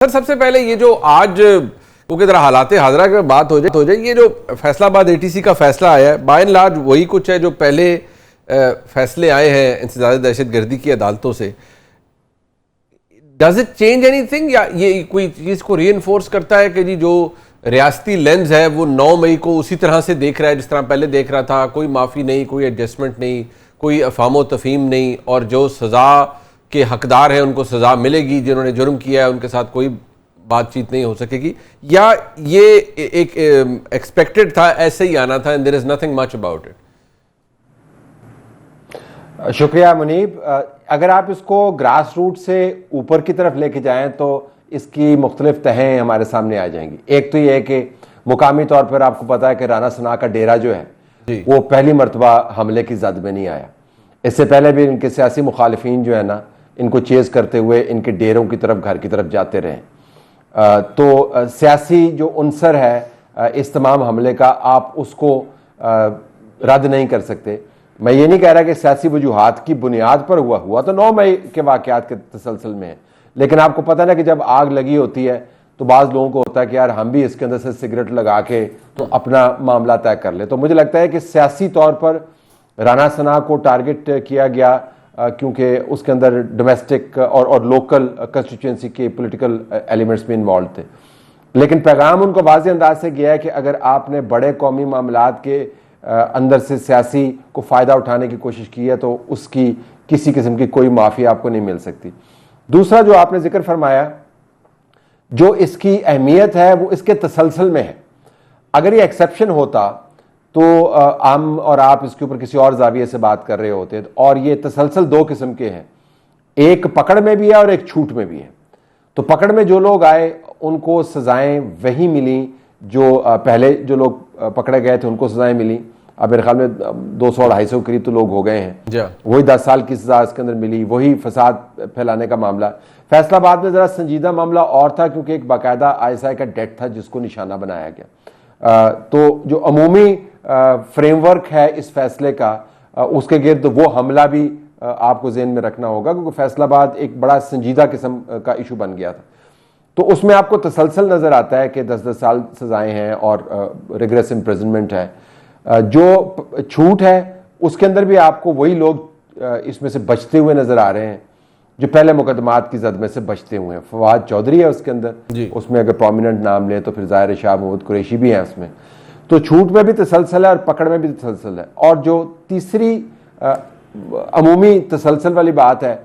سر سب سے پہلے یہ جو آج کیونکہ ذرا حالات حاضرہ کے بات ہو جائے یہ جو فیصلہ آباد ATC کا فیصلہ آیا ہے بائی اینڈ لارج وہی کچھ ہے جو پہلے فیصلے آئے ہیں انسداد دہشت گردی کی عدالتوں سے. Does it change any thing یا یہ کوئی چیز کو ری انفورس کرتا ہے کہ جی جو ریاستی لینز ہے وہ 9 مئی کو اسی طرح سے دیکھ رہا ہے جس طرح پہلے دیکھ رہا تھا, کوئی معافی نہیں, کوئی ایڈجسٹمنٹ نہیں, کوئی افہام و تفہیم نہیں, اور جو سزا کے حقدار ہیں ان کو سزا ملے گی, جنہوں نے جرم کیا ہے ان کے ساتھ کوئی بات چیت نہیں ہو سکے گی, یا یہ ایک ایکسپیکٹڈ تھا, ایسے ہی آنا تھا, and there is nothing much about it؟ شکریہ منیب. اگر آپ اس کو گراس روٹ سے اوپر کی طرف لے کے جائیں تو اس کی مختلف تہیں ہمارے سامنے آ جائیں گی. ایک تو یہ ہے کہ مقامی طور پر آپ کو پتا ہے کہ رانا ثنا کا ڈیرا جو ہے وہ پہلی مرتبہ حملے کی زد میں نہیں آیا. اس سے پہلے بھی ان کے سیاسی مخالفین جو ہے نا ان کو چیز کرتے ہوئے ان کے ڈیروں کی طرف گھر کی طرف جاتے رہے. تو سیاسی جو عنصر ہے اس تمام حملے کا آپ اس کو رد نہیں کر سکتے. میں یہ نہیں کہہ رہا کہ سیاسی وجوہات کی بنیاد پر ہوا تو 9 مئی کے واقعات کے تسلسل میں ہے, لیکن آپ کو پتہ نا کہ جب آگ لگی ہوتی ہے تو بعض لوگوں کو ہوتا ہے کہ یار ہم بھی اس کے اندر سے سگریٹ لگا کے تو اپنا معاملہ طے کر لیں. تو مجھے لگتا ہے کہ سیاسی طور پر رانا ثنا کو ٹارگٹ کیا گیا کیونکہ اس کے اندر ڈومیسٹک اور لوکل کنسٹیچوئنسی کے پولیٹیکل ایلیمنٹس بھی انوالوڈ تھے. لیکن پیغام ان کو واضح انداز سے گیا ہے کہ اگر آپ نے بڑے قومی معاملات کے اندر سے سیاسی کو فائدہ اٹھانے کی کوشش کی ہے تو اس کی کسی قسم کی کوئی معافی آپ کو نہیں مل سکتی. دوسرا جو آپ نے ذکر فرمایا, جو اس کی اہمیت ہے وہ اس کے تسلسل میں ہے. اگر یہ ایکسیپشن ہوتا تو ہم اور آپ اس کے اوپر کسی اور زاویے سے بات کر رہے ہوتے, اور یہ تسلسل 2 قسم کے ہیں, ایک پکڑ میں بھی ہے اور ایک چھوٹ میں بھی ہے. تو پکڑ میں جو لوگ آئے ان کو سزائیں وہی ملیں جو پہلے جو لوگ پکڑے گئے تھے ان کو سزائیں ملیں. اب میرے خیال میں 200-250 قریب تو لوگ ہو گئے ہیں. وہی 10 سال کی سزا اس کے اندر ملی, وہی فساد پھیلانے کا معاملہ. فیصلہ آباد میں ذرا سنجیدہ معاملہ اور تھا کیونکہ ایک باقاعدہ ISI کا ڈیٹ تھا جس کو نشانہ بنایا گیا. تو جو عمومی فریم ورک ہے اس فیصلے کا اس کے گرد وہ حملہ بھی آپ کو ذہن میں رکھنا ہوگا کیونکہ فیصلہ آباد ایک بڑا سنجیدہ قسم کا ایشو بن گیا تھا. تو اس میں آپ کو تسلسل نظر آتا ہے کہ 10-10 سال سزائیں ہیں اور ریگریس امپریزنمنٹ ہے. جو چھوٹ ہے اس کے اندر بھی آپ کو وہی لوگ اس میں سے بچتے ہوئے نظر آ رہے ہیں جو پہلے مقدمات کی زد میں سے بچتے ہوئے ہیں. فواد چودھری ہے اس کے اندر, اس میں اگر پرومیننٹ نام لیں تو پھر ظاہر شاہ محمود قریشی بھی ہیں اس میں. تو چھوٹ میں بھی تسلسل ہے اور پکڑ میں بھی تسلسل ہے. اور جو تیسری عمومی تسلسل والی بات ہے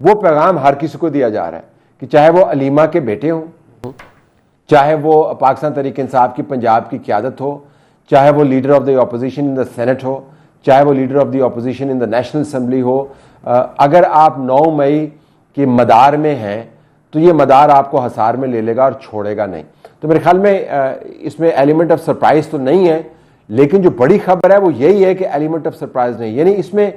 وہ پیغام ہر کسی کو دیا جا رہا ہے کہ چاہے وہ علیمہ کے بیٹے ہوں, چاہے وہ پاکستان تحریک انصاف کی پنجاب کی قیادت ہو, چاہے وہ leader of the opposition in the Senate ہو, چاہے وہ leader of the opposition in the National Assembly ہو, اگر آپ 9 مئی کے مدار میں ہیں تو یہ مدار آپ کو حصار میں لے لے گا اور چھوڑے گا نہیں. تو میرے خیال میں اس میں ایلیمنٹ آف سرپرائز تو نہیں ہے, لیکن جو بڑی خبر ہے وہ یہی ہے کہ ایلیمنٹ آف سرپرائز نہیں, یعنی اس میں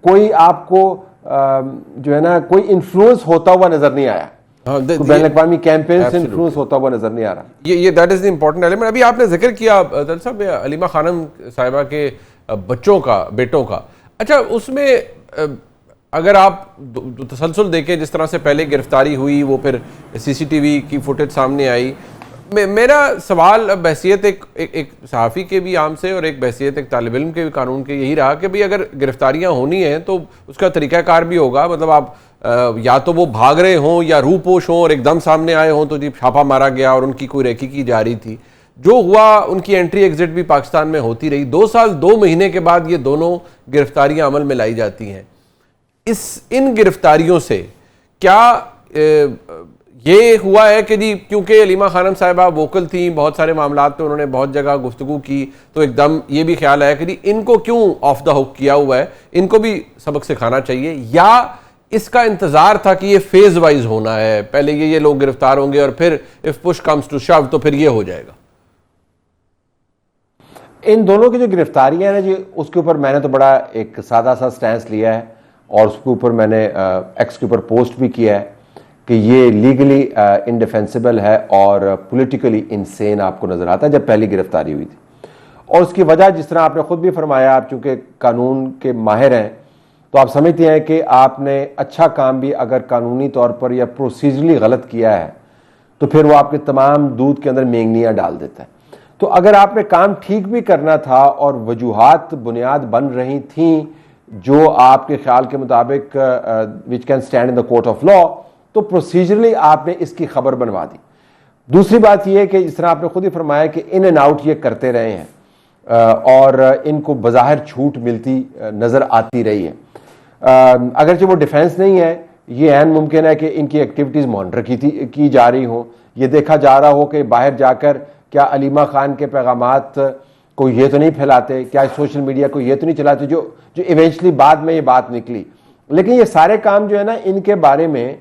کوئی آپ کو جو ہے نا کوئی انفلوئنس ہوتا ہوا نظر نہیں آیا, بین الاقوامی کیمپین سے انفلوئنس ہوتا ہوا نظر نہیں آ رہا. یہ that is the important element. ابھی آپ نے ذکر کیا دل صاحب علیمہ خانم صاحبہ کے بیٹوں کا. اچھا اس میں اگر آپ تسلسل دیکھیں جس طرح سے پہلے گرفتاری ہوئی وہ پھر CCTV کی فوٹیج سامنے آئی, میرا سوال بحثیت ایک صحافی کے بھی عام سے اور ایک بحثیت ایک طالب علم کے بھی قانون کے یہی رہا کہ بھئی اگر گرفتاریاں ہونی ہیں تو اس کا طریقہ کار بھی ہوگا. مطلب آپ یا تو وہ بھاگ رہے ہوں یا روح پوش ہوں اور ایک دم سامنے آئے ہوں تو جی چھاپا مارا گیا اور ان کی کوئی ریکی کی جا رہی تھی. جو ہوا ان کی انٹری ایگزٹ بھی پاکستان میں ہوتی رہی. 2 سال 2 مہینے کے بعد یہ دونوں گرفتاریاں عمل میں لائی جاتی ہیں. ان گرفتاریوں سے کیا یہ ہوا ہے کہ جی کیونکہ علیمہ خانم صاحبہ ووکل تھیں بہت سارے معاملات پہ, انہوں نے بہت جگہ گفتگو کی, تو ایک دم یہ بھی خیال آیا کہ جی ان کو کیوں آف دا ہک کیا ہوا ہے, ان کو بھی سبق سکھانا چاہیے, یا اس کا انتظار تھا کہ یہ فیز وائز ہونا ہے, پہلے یہ لوگ گرفتار ہوں گے اور پھر if push comes to shove تو پھر یہ ہو جائے گا. ان دونوں کی جو گرفتاریاں ہیں نا جی اس کے اوپر میں نے تو بڑا ایک سادہ سا سٹینس لیا ہے اور اس کے اوپر میں نے ایکس کے اوپر پوسٹ بھی کیا ہے کہ یہ لیگلی انڈیفینسیبل ہے اور پولیٹیکلی انسین آپ کو نظر آتا ہے جب پہلی گرفتاری ہوئی تھی. اور اس کی وجہ جس طرح آپ نے خود بھی فرمایا, آپ چونکہ قانون کے ماہر ہیں تو آپ سمجھتے ہیں کہ آپ نے اچھا کام بھی اگر قانونی طور پر یا پروسیجرلی غلط کیا ہے تو پھر وہ آپ کے تمام دودھ کے اندر مینگنیاں ڈال دیتا ہے. تو اگر آپ نے کام ٹھیک بھی کرنا تھا اور وجوہات بنیاد بن رہی تھیں جو آپ کے خیال کے مطابق which can stand in the court of law, تو پروسیجرلی آپ نے اس کی خبر بنوا دی. دوسری بات یہ ہے کہ جس طرح آپ نے خود ہی فرمایا کہ ان اینڈ آؤٹ یہ کرتے رہے ہیں اور ان کو بظاہر چھوٹ ملتی نظر آتی رہی ہے. اگرچہ وہ ڈیفینس نہیں ہے, یہ عین ممکن ہے کہ ان کی ایکٹیویٹیز مانیٹر کی جا رہی ہوں, یہ دیکھا جا رہا ہو کہ باہر جا کر کیا علیمہ خان کے پیغامات کو یہ تو نہیں پھیلاتے, کیا سوشل میڈیا کو یہ تو نہیں چلاتے جو ایونچولی بعد میں یہ بات نکلی. لیکن یہ سارے کام جو ہے نا, ان کے بارے میں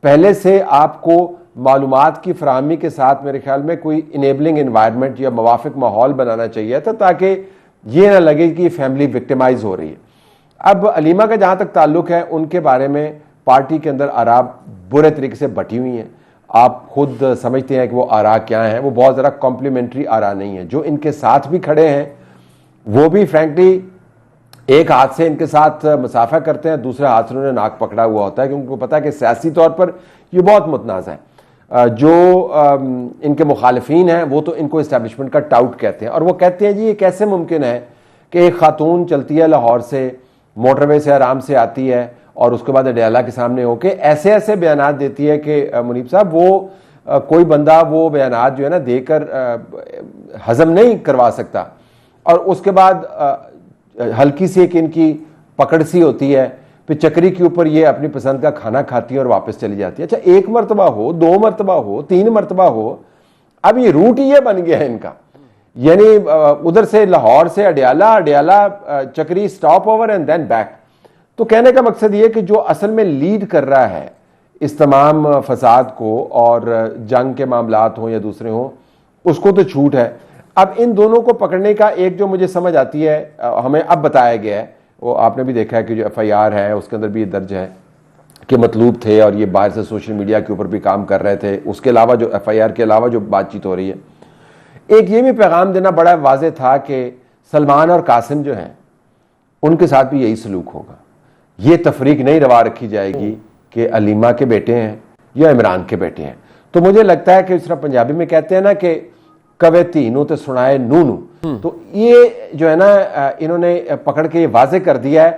پہلے سے آپ کو معلومات کی فراہمی کے ساتھ میرے خیال میں کوئی انیبلنگ انوائرمنٹ یا موافق ماحول بنانا چاہیے تھا تاکہ یہ نہ لگے کہ یہ فیملی وکٹمائز ہو رہی ہے. اب علیمہ کا جہاں تک تعلق ہے, ان کے بارے میں پارٹی کے اندر آراء برے طریقے سے بٹی ہوئی ہیں. آپ خود سمجھتے ہیں کہ وہ آراء کیا ہیں, وہ بہت ذرا کمپلیمنٹری آراء نہیں ہیں. جو ان کے ساتھ بھی کھڑے ہیں وہ بھی فرینکلی ایک ہاتھ سے ان کے ساتھ مسافہ کرتے ہیں, دوسرے ہاتھ سے انہوں نے ناک پکڑا ہوا ہوتا ہے, کیونکہ ان کو پتا ہے کہ سیاسی طور پر یہ بہت متنازع ہے. جو ان کے مخالفین ہیں وہ تو ان کو اسٹیبلشمنٹ کا ٹاؤٹ کہتے ہیں, اور وہ کہتے ہیں جی یہ کیسے ممکن ہے کہ ایک خاتون چلتی ہے لاہور سے, موٹر وے سے آرام سے آتی ہے اور اس کے بعد اڈیالہ کے سامنے ہو کے ایسے بیانات دیتی ہے کہ منیب صاحب وہ کوئی بندہ وہ بیانات جو ہے نا دے کر ہضم نہیں کروا سکتا, اور اس کے بعد ہلکی سی ایک ان کی پکڑ سی ہوتی ہے, پھر چکری کے اوپر یہ اپنی پسند کا کھانا کھاتی ہے اور واپس چلی جاتی ہے. اچھا ایک مرتبہ ہو, 2 مرتبہ ہو, 3 مرتبہ ہو, اب یہ روٹ یہ بن گیا ہے ان کا, یعنی ادھر سے لاہور سے Adiala Chakri stop over and then back. تو کہنے کا مقصد یہ کہ جو اصل میں لیڈ کر رہا ہے اس تمام فساد کو, اور جنگ کے معاملات ہوں یا دوسرے ہوں, اس کو تو چھوٹ ہے. اب ان دونوں کو پکڑنے کا ایک جو مجھے سمجھ آتی ہے, ہمیں اب بتایا گیا ہے, وہ آپ نے بھی دیکھا ہے کہ جو ایف آئی آر ہے اس کے اندر بھی یہ درج ہے کہ مطلوب تھے اور یہ باہر سے سوشل میڈیا کے اوپر بھی کام کر رہے تھے. اس کے علاوہ جو ایف آئی آر کے علاوہ جو بات چیت ہو رہی ہے, ایک یہ بھی پیغام دینا بڑا واضح تھا کہ سلمان اور قاسم جو ہیں ان کے ساتھ بھی یہی سلوک ہوگا. یہ تفریق نہیں روا رکھی جائے گی کہ علیمہ کے بیٹے ہیں یا عمران کے بیٹے ہیں. تو مجھے لگتا ہے کہ اس طرح پنجابی میں کہتے ہیں نا کہ کوے تینوں تے سنائے نونو, تو یہ جو ہے نا انہوں نے پکڑ کے یہ واضح کر دیا ہے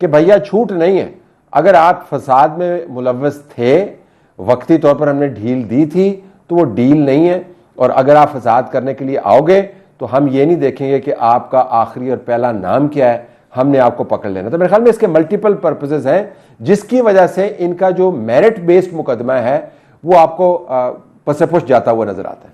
کہ بھیا چھوٹ نہیں ہے. اگر آپ فساد میں ملوث تھے, وقتی طور پر ہم نے ڈھیل دی تھی, تو وہ ڈیل نہیں ہے, اور اگر آپ فساد کرنے کے لیے آؤ گے تو ہم یہ نہیں دیکھیں گے کہ آپ کا آخری اور پہلا نام کیا ہے, ہم نے آپ کو پکڑ لینا. تو میرے خیال میں اس کے ملٹیپل پرپزز ہیں جس کی وجہ سے ان کا جو میرٹ بیسڈ مقدمہ ہے وہ آپ کو پس پش جاتا ہوا نظر آتا ہے.